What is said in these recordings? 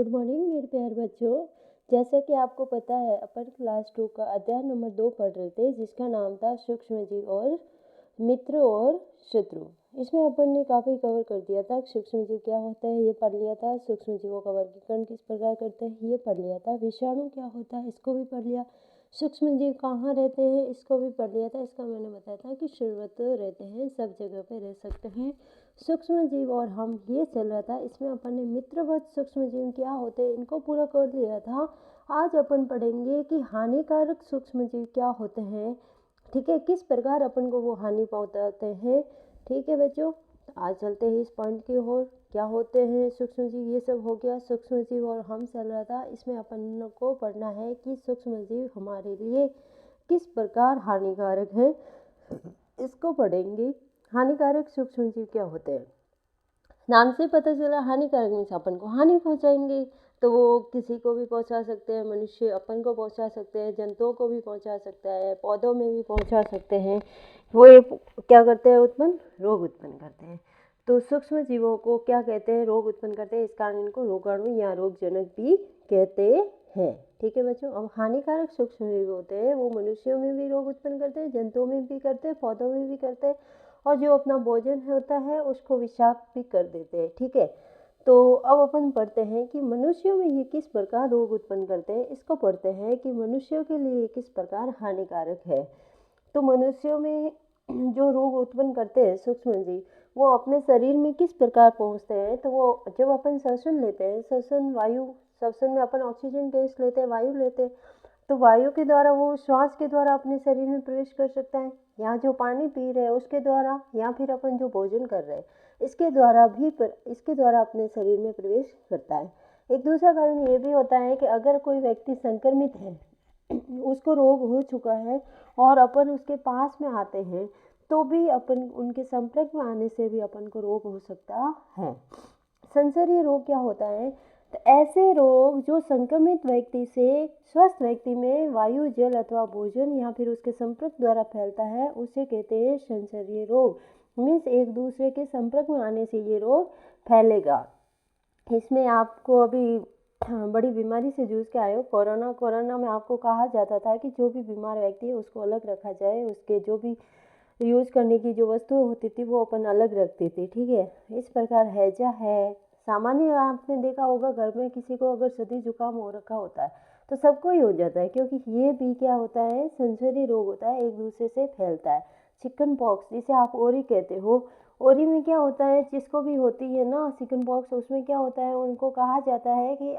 Good morning मेरे प्यारे बच्चों। जैसा कि आपको पता है अपन क्लास 2 का अध्याय नंबर 2 पढ़ रहे थे, जिसका नाम था सूक्ष्मजीव और मित्र और शत्रु। इसमें अपन ने काफ़ी कवर कर दिया था। सूक्ष्मजीव क्या होता है ये पढ़ लिया था, सूक्ष्मजीवों का वर्गीकरण किस प्रकार करते हैं ये पढ़ लिया था, विषाणु क्या होता है इसको भी पढ़ लिया, सूक्ष्मजीव कहाँ रहते हैं इसको भी पढ़ लिया था। इसका मैंने बताया था कि सर्वत्र रहते हैं, सब जगह पे रह सकते हैं सूक्ष्मजीव। और हम ये चल रहा था, इसमें अपन ने मित्रवत सूक्ष्मजीव क्या होते हैं इनको पूरा कर लिया था। आज अपन पढ़ेंगे कि हानिकारक सूक्ष्मजीव क्या होते हैं, ठीक है, किस प्रकार अपन को वो हानि पहुंचाते हैं। ठीक है बच्चों, आज चलते हैं इस पॉइंट की ओर। क्या होते हैं सूक्ष्मजीव, ये सब हो गया सूक्ष्मजीव और हम चल रहा था। इसमें अपन को पढ़ना है कि सूक्ष्मजीव हमारे लिए किस प्रकार हानिकारक है, इसको पढ़ेंगे। हानिकारक सूक्ष्मजीव क्या होते हैं, नाम से पता चला हानिकारक मीन्स अपन को हानि पहुंचाएंगे। तो वो किसी को भी पहुंचा सकते हैं, मनुष्य अपन को पहुंचा सकते हैं, जंतुओं को भी पहुंचा सकता है, पौधों में भी पहुंचा सकते हैं। वो ये क्या करते हैं, उत्पन्न रोग उत्पन्न करते हैं। तो सूक्ष्म जीवों को क्या कहते हैं, रोग उत्पन्न करते हैं, इस कारण इनको रोगाणु या रोगजनक भी कहते हैं। ठीक है बच्चों, अब हानिकारक सूक्ष्म जीव होते हैं वो मनुष्यों में भी रोग उत्पन्न करते हैं, जंतुओं में भी करते हैं, पौधों में भी करते हैं, और जो अपना भोजन होता है उसको विषाक्त भी कर देते हैं। ठीक है, तो अब अपन पढ़ते हैं कि मनुष्यों में ये किस प्रकार रोग उत्पन्न करते हैं, इसको पढ़ते हैं कि मनुष्यों के लिए किस प्रकार हानिकारक है। तो मनुष्यों में जो रोग उत्पन्न करते हैं सूक्ष्म जीव, वो अपने शरीर में किस प्रकार पहुंचते हैं। तो वो जब अपन श्वसन लेते हैं, श्वसन में अपन ऑक्सीजन गैस लेते हैं, वायु लेते हैं, तो वायु के द्वारा वो श्वास के द्वारा अपने शरीर में प्रवेश कर सकता है, या जो पानी पी रहे हैं उसके द्वारा, या फिर अपन जो भोजन कर रहे हैं इसके द्वारा अपने शरीर में प्रवेश करता है। एक दूसरा कारण ये भी होता है कि अगर कोई व्यक्ति संक्रमित है, उसको रोग हो चुका है और अपन उसके पास में आते हैं, तो भी अपन उनके संपर्क में आने से भी अपन को रोग हो सकता है। संसर्गीय रोग क्या होता है, तो ऐसे रोग जो संक्रमित व्यक्ति से स्वस्थ व्यक्ति में वायु, जल अथवा भोजन या फिर उसके संपर्क द्वारा फैलता है, उसे कहते हैं संसर्गीय रोग। मीन्स एक दूसरे के संपर्क में आने से ये रोग फैलेगा। इसमें आपको अभी बड़ी बीमारी से जूझ के आए हो, कोरोना में आपको कहा जाता था कि जो भी बीमार व्यक्ति है उसको अलग रखा जाए, उसके जो भी यूज करने की जो वस्तु होती थी वो अपन अलग रखते थे। ठीक है, इस प्रकार हैजा है, सामान्य आपने देखा होगा घर में किसी को अगर सर्दी जुकाम हो रखा होता है तो सबको ही हो जाता है, क्योंकि ये भी क्या होता है, संसर्गीय रोग होता है, एक दूसरे से फैलता है। चिकन पॉक्स जिसे आप ओरी कहते हो, ओरी में क्या होता है, जिसको भी होती है ना चिकन पॉक्स, उसमें क्या होता है, उनको कहा जाता है कि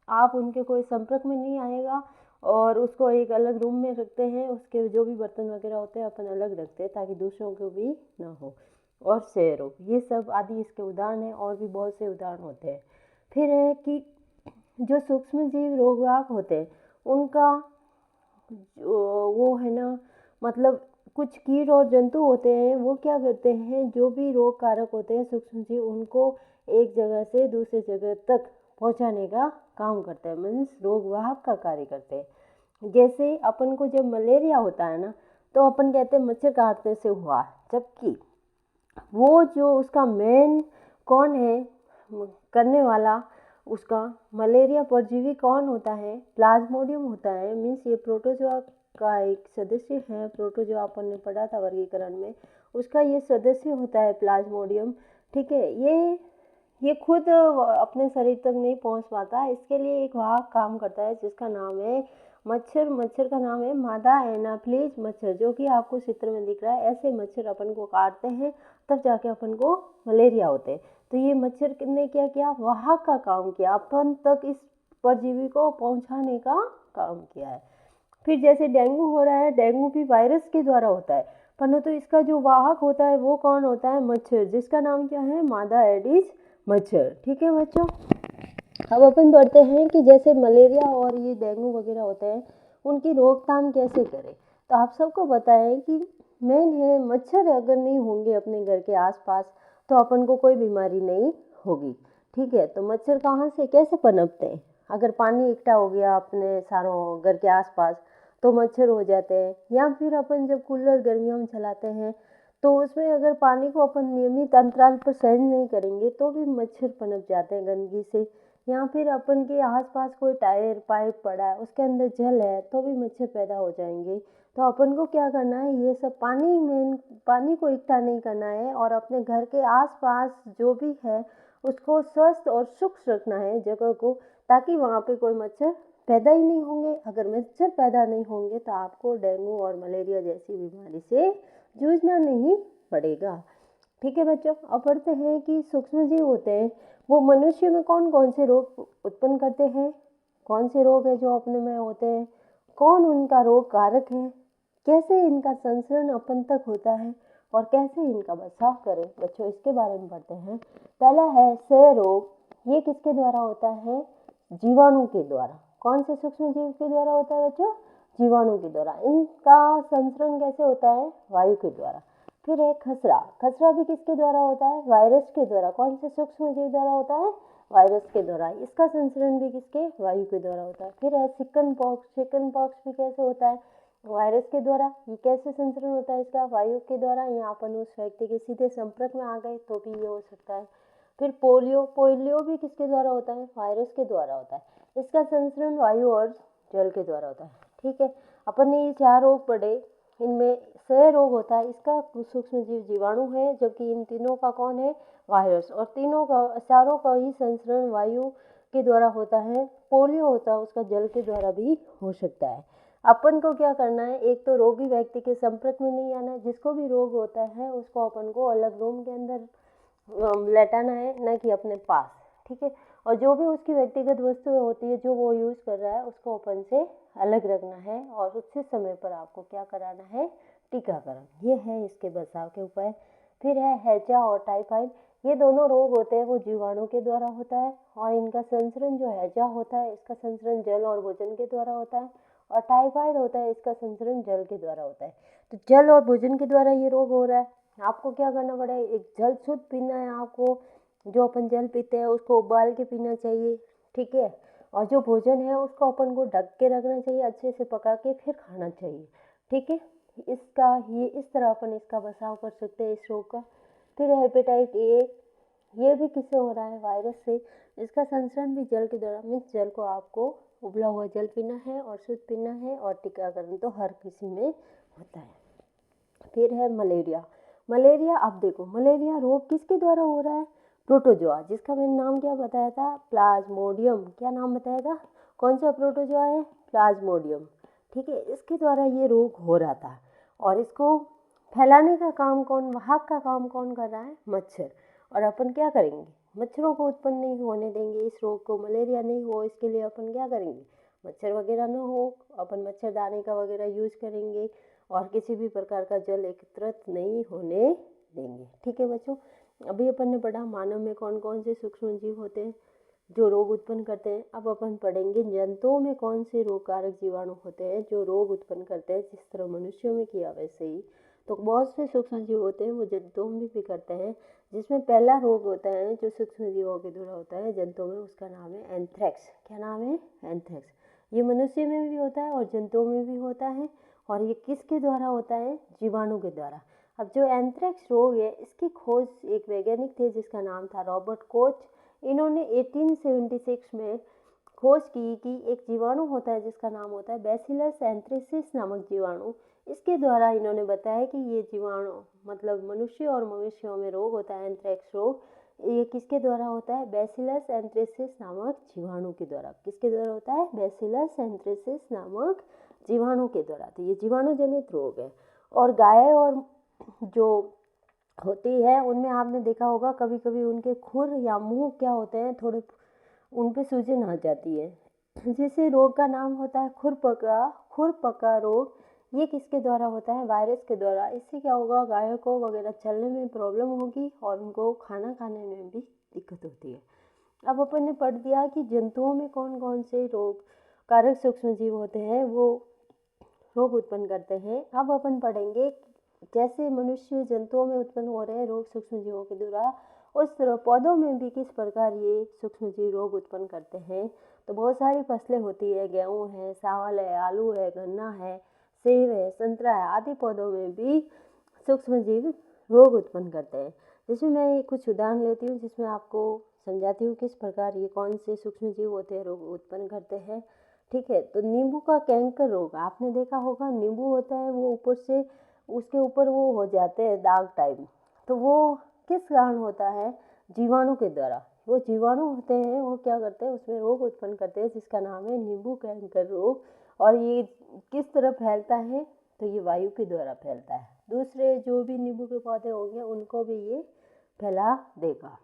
आप उनके कोई संपर्क में नहीं आएगा, और उसको एक अलग रूम में रखते हैं, उसके जो भी बर्तन वगैरह होते हैं अपन अलग रखते हैं ताकि दूसरों को भी ना हो। और क्षय रोग, ये सब आदि इसके उदाहरण हैं, और भी बहुत से उदाहरण होते हैं। फिर है कि जो सूक्ष्म जीव रोगवाहक होते हैं उनका वो है ना, मतलब कुछ कीट और जंतु होते हैं, वो क्या करते हैं, जो भी रोग कारक होते हैं सूक्ष्म जीव, उनको एक जगह से दूसरे जगह तक पहुंचाने का काम करते हैं, मीन्स रोगवाहक का कार्य करते हैं। जैसे अपन को जब मलेरिया होता है ना, तो अपन कहते हैं मच्छर काटने से हुआ, जबकि वो जो उसका मेन कौन है करने वाला, उसका मलेरिया परजीवी कौन होता है, प्लाज्मोडियम होता है। मीन्स ये प्रोटोजोआ का एक सदस्य है, प्रोटोजोआ अपन ने पढ़ा था वर्गीकरण में, उसका ये सदस्य होता है प्लाज्मोडियम। ठीक है, ये खुद अपने शरीर तक नहीं पहुंच पाता, इसके लिए एक वाहक काम करता है जिसका नाम है मच्छर। मच्छर का नाम है मादा एनाफ्लीज मच्छर, जो कि आपको चित्र में दिख रहा है। ऐसे मच्छर अपन को काटते हैं तब जाके अपन को मलेरिया होते हैं। तो ये मच्छर ने क्या किया, वाहक का काम किया, अपन तक इस परजीवी को पहुंचाने का काम किया है। फिर जैसे डेंगू हो रहा है, डेंगू भी वायरस के द्वारा होता है, परंतु इसका जो वाहक होता है वो कौन होता है, मच्छर, जिसका नाम क्या है, मादा एडिस मच्छर। ठीक है बच्चों, अब अपन पढ़ते हैं कि जैसे मलेरिया और ये डेंगू वगैरह होते हैं, उनकी रोकथाम कैसे करें। तो आप सबको पता है कि मेन है, मच्छर अगर नहीं होंगे अपने घर के आसपास तो अपन को कोई बीमारी नहीं होगी। ठीक है, तो मच्छर कहाँ से कैसे पनपते हैं, अगर पानी इकट्ठा हो गया अपने सारों घर के आसपास तो मच्छर हो जाते हैं, या फिर अपन जब कूलर गर्मियों में चलाते हैं तो उसमें अगर पानी को अपन नियमित अंतराल पर सहन नहीं करेंगे तो भी मच्छर पनप जाते हैं गंदगी से। या फिर अपन के आसपास कोई टायर पाइप पड़ा है उसके अंदर जल है तो भी मच्छर पैदा हो जाएंगे। तो अपन को क्या करना है, ये सब पानी को इकट्ठा नहीं करना है और अपने घर के आसपास जो भी है उसको स्वस्थ और स्वच्छ रखना है जगह को, ताकि वहाँ पे कोई मच्छर पैदा ही नहीं होंगे। अगर मच्छर पैदा नहीं होंगे तो आपको डेंगू और मलेरिया जैसी बीमारी से जूझना नहीं पड़ेगा। ठीक है बच्चों, अब पढ़ते हैं कि सूक्ष्म जीव होते हैं वो मनुष्य में कौन कौन से रोग उत्पन्न करते हैं, कौन से रोग है जो अपने में होते हैं, कौन उनका रोग कारक है, कैसे इनका संचरण अपन तक होता है और कैसे इनका बचाव करें। बच्चों इसके बारे में पढ़ते हैं। पहला है क्षय रोग, ये किसके द्वारा होता है, जीवाणु के द्वारा। कौन से सूक्ष्म जीव के द्वारा होता है बच्चों, जीवाणु के द्वारा। इनका संचरण कैसे होता है, वायु के द्वारा। फिर है खसरा, खसरा भी किसके द्वारा होता है, वायरस के द्वारा। कौन से सूक्ष्म जीव द्वारा होता है, वायरस के द्वारा। इसका संचरण भी किसके, वायु के द्वारा होता है। फिर है चिकन पॉक्स, चिकन पॉक्स भी कैसे होता है, वायरस के द्वारा। ये कैसे संचरण होता है इसका, वायु के द्वारा। यहाँ अपन उस व्यक्ति के सीधे संपर्क में आ गए तो भी ये हो सकता है। फिर पोलियो, पोलियो भी किसके द्वारा होता है, वायरस के द्वारा होता है। इसका संचरण वायु और जल के द्वारा होता है। ठीक है, अपन ने ये 4 रोग पढ़े, इनमें क्षय रोग होता है, इसका सूक्ष्म जीव जीवाणु है, जबकि इन तीनों का कौन है, वायरस। और चारों का ही संचरण वायु के द्वारा होता है। पोलियो होता है उसका जल के द्वारा भी हो सकता है। अपन को क्या करना है, एक तो रोगी व्यक्ति के संपर्क में नहीं आना है, जिसको भी रोग होता है उसको अपन को अलग रूम के अंदर लेटाना है, न कि अपने पास। ठीक है, और जो भी उसकी व्यक्तिगत वस्तुएं होती है जो वो यूज़ कर रहा है उसको अपन से अलग रखना है और उसी समय पर आपको क्या कराना है, टीकाकरण। ये है इसके बचाव के उपाय। फिर है हैजा और टाइफाइड, ये दोनों रोग होते हैं वो जीवाणु के द्वारा होता है और इनका संचरण जो हैजा होता है इसका संचरण जल और भोजन के द्वारा होता है, और टाइफाइड होता है इसका संचरण जल के द्वारा होता है। तो जल और भोजन के द्वारा ये रोग हो रहा है, आपको क्या करना पड़ेगा, एक जल शुद्ध पीना है आपको। जो अपन जल पीते हैं उसको उबाल के पीना चाहिए। ठीक है, और जो भोजन है उसको अपन को ढक के रखना चाहिए, अच्छे से पका के फिर खाना चाहिए। ठीक है, ये इस तरह अपन इसका बचाव कर सकते हैं इस रोग का। फिर हेपेटाइट ए, ये भी किससे हो रहा है, वायरस से। इसका संचरण भी जल के द्वारा, मीन्स जल को आपको उबला हुआ जल पीना है और शुद्ध पीना है, और टीकाकरण तो हर किसी में होता है। फिर है मलेरिया, मलेरिया आप देखो मलेरिया रोग किसके द्वारा हो रहा है, प्रोटोजोआ, जिसका मैंने नाम क्या बताया था, प्लाज्मोडियम। क्या नाम बताया था, कौन सा प्रोटोजोआ है, प्लाज्मोडियम। ठीक है, इसके द्वारा ये रोग हो रहा था, और इसको फैलाने का काम कौन, वाहक का काम कौन कर रहा है, मच्छर। और अपन क्या करेंगे, मच्छरों को उत्पन्न नहीं होने देंगे, इस रोग को मलेरिया नहीं हो इसके लिए अपन क्या करेंगे, मच्छर वगैरह न हो, अपन मच्छरदानी का वगैरह यूज करेंगे और किसी भी प्रकार का जल एकत्रित नहीं होने देंगे। ठीक है बच्चों, अभी अपन ने पढ़ा मानव में कौन कौन से सूक्ष्म जीव होते हैं जो रोग उत्पन्न करते हैं। अब अपन पढ़ेंगे जंतुओं में कौन से रोग कारक जीवाणु होते हैं जो रोग उत्पन्न करते हैं, जिस तरह मनुष्यों में किया वैसे ही। तो बहुत से सूक्ष्म जीव होते हैं वो जंतुओं में भी करते हैं, जिसमें पहला रोग होता है जो सूक्ष्म जीवों के द्वारा होता है जंतुओं में, उसका नाम है एंथ्रेक्स। क्या नाम है, एंथ्रेक्स। ये मनुष्य में भी होता है और जंतुओं में भी होता है, और ये किसके द्वारा होता है, जीवाणु के द्वारा। अब जो एंथ्रेक्स रोग है इसकी खोज एक वैज्ञानिक थे जिसका नाम था रॉबर्ट कोच। इन्होंने 1876 में खोज की कि एक जीवाणु होता है जिसका नाम होता है बैसिलस एंथ्रेसिस नामक जीवाणु। इसके द्वारा इन्होंने बताया कि ये जीवाणु मतलब मनुष्य और मवेशियों में रोग होता है एंथ्रेक्स रोग, ये किसके द्वारा होता है, बैसिलस एंथ्रेसिस नामक जीवाणु के द्वारा। किसके द्वारा होता है, बैसिलस एंथ्रेसिस नामक जीवाणु के द्वारा। तो ये जीवाणु जनित रोग है। और गाय और जो होती है उनमें आपने देखा होगा कभी कभी उनके खुर या मुंह क्या होते हैं, थोड़े उन पे सूजन आ जाती है, जिसे रोग का नाम होता है खुरपका रोग। ये किसके द्वारा होता है, वायरस के द्वारा। इससे क्या होगा, गायों को वगैरह चलने में प्रॉब्लम होगी और उनको खाना खाने में भी दिक्कत होती है। अब अपन ने पढ़ दिया कि जंतुओं में कौन कौन से रोग कारक सूक्ष्म जीव होते हैं वो रोग उत्पन्न करते हैं। अब अपन पढ़ेंगे जैसे मनुष्य जंतुओं में उत्पन्न हो रहे हैं रोग सूक्ष्म जीवों के द्वारा, उस तरह पौधों में भी किस प्रकार ये सूक्ष्म जीव रोग उत्पन्न करते हैं। तो बहुत सारी फसलें होती है, गेहूँ है, चावल है, आलू है, गन्ना है, सेब है, संतरा है, आदि पौधों में भी सूक्ष्म जीव रोग उत्पन्न करते हैं। जिसमें मैं कुछ उदाहरण लेती हूँ जिसमें आपको समझाती हूँ किस प्रकार ये कौन से सूक्ष्म जीव होते हैं रोग उत्पन्न करते हैं। ठीक है, तो नींबू का कैंकर रोग आपने देखा होगा, नींबू होता है वो ऊपर से उसके ऊपर वो हो जाते हैं दाग टाइप, तो वो किस कारण होता है, जीवाणु के द्वारा। वो जीवाणु होते हैं वो क्या करते हैं, उसमें रोग उत्पन्न करते हैं जिसका नाम है नींबू कैंकर रोग। और ये किस तरह फैलता है, तो ये वायु के द्वारा फैलता है। दूसरे जो भी नींबू के पौधे होंगे उनको भी ये फैला देगा।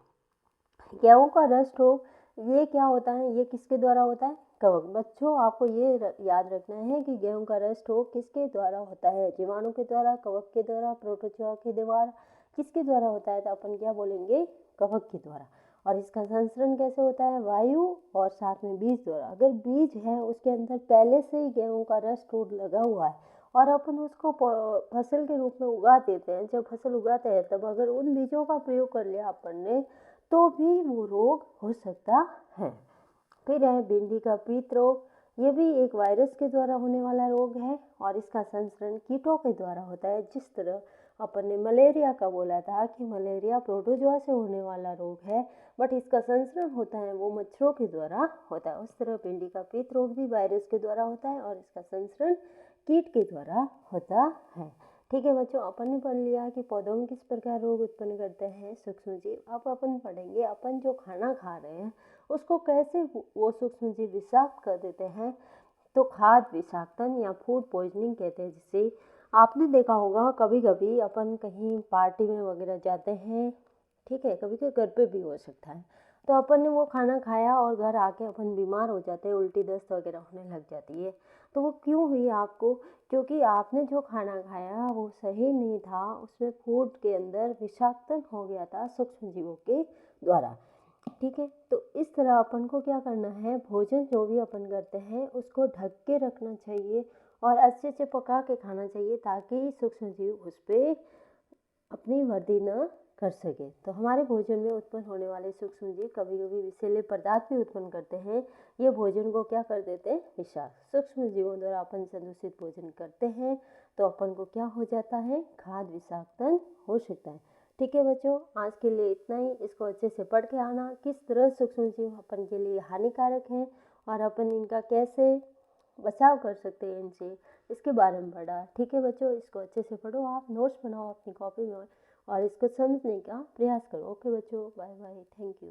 गेहूं का रस्ट रोग, ये क्या होता है, ये किसके द्वारा होता है, कवक। बच्चों आपको ये याद रखना है कि गेहूं का रस्ट रोग किसके द्वारा होता है, जीवाणु के द्वारा, कवक के द्वारा, प्रोटोजोआ के द्वारा, किसके द्वारा होता है, तो अपन क्या बोलेंगे, कवक के द्वारा। और इसका संचरण कैसे होता है, वायु और साथ में बीज द्वारा। अगर बीज है उसके अंदर पहले से ही गेहूं का रस्ट रोग लगा हुआ है और अपन उसको फसल के रूप में उगा देते हैं, जब फसल उगाते हैं तब अगर उन बीजों का प्रयोग कर लिया अपन ने तो भी वो रोग हो सकता है। फिर है भिंडी का पीत रोग, ये भी एक वायरस के द्वारा होने वाला रोग है और इसका संचरण कीटों के द्वारा होता है। जिस तरह अपन ने मलेरिया का बोला था कि मलेरिया प्रोटोजोआ से होने वाला रोग है, बट इसका संचरण होता है वो मच्छरों के द्वारा होता है, उस तरह भिंडी का पीत रोग भी वायरस के द्वारा होता है और इसका संचरण कीट के द्वारा होता है। ठीक है बच्चों, अपन ने पढ़ लिया कि पौधों में किस प्रकार रोग उत्पन्न करते हैं सूक्ष्म जीव। अब अपन पढ़ेंगे अपन जो खाना खा रहे हैं उसको कैसे वो सूक्ष्म जीव विषाक्त कर देते हैं। तो खाद्य विषाक्तन या फूड पॉइजनिंग कहते हैं जिसे। आपने देखा होगा कभी कभी अपन कहीं पार्टी में वगैरह जाते हैं, ठीक है, कभी कभी घर पे भी हो सकता है, तो अपन ने वो खाना खाया और घर आके अपन बीमार हो जाते हैं, उल्टी दस्त वगैरह होने लग जाती है। तो वो क्यों हुई आपको, क्योंकि आपने जो खाना खाया वो सही नहीं था, उसमें फूड के अंदर विषाक्तन हो गया था सूक्ष्म जीवों के द्वारा। ठीक है, तो इस तरह अपन को क्या करना है, भोजन जो भी अपन करते हैं उसको ढक के रखना चाहिए और अच्छे से पका के खाना चाहिए ताकि सूक्ष्म जीव उस पर अपनी वृद्धि न कर सके। तो हमारे भोजन में उत्पन्न होने वाले सूक्ष्म जीव कभी कभी विषैले पदार्थ भी उत्पन्न करते हैं, ये भोजन को क्या कर देते हैं, विषाक्त। सूक्ष्म जीवों द्वारा अपन संदूषित भोजन करते हैं तो अपन को क्या हो जाता है, खाद्य विषाक्तन हो सकता है। ठीक है बच्चों, आज के लिए इतना ही। इसको अच्छे से पढ़ के आना किस तरह सूक्ष्म जीव अपन के लिए हानिकारक हैं और अपन इनका कैसे बचाव कर सकते हैं इनसे, इसके बारे में पढ़ा। ठीक है बच्चों, इसको अच्छे से पढ़ो, आप नोट्स बनाओ अपनी कॉपी में और इसको समझने का प्रयास करो। ओके बच्चों, बाय बाय, थैंक यू।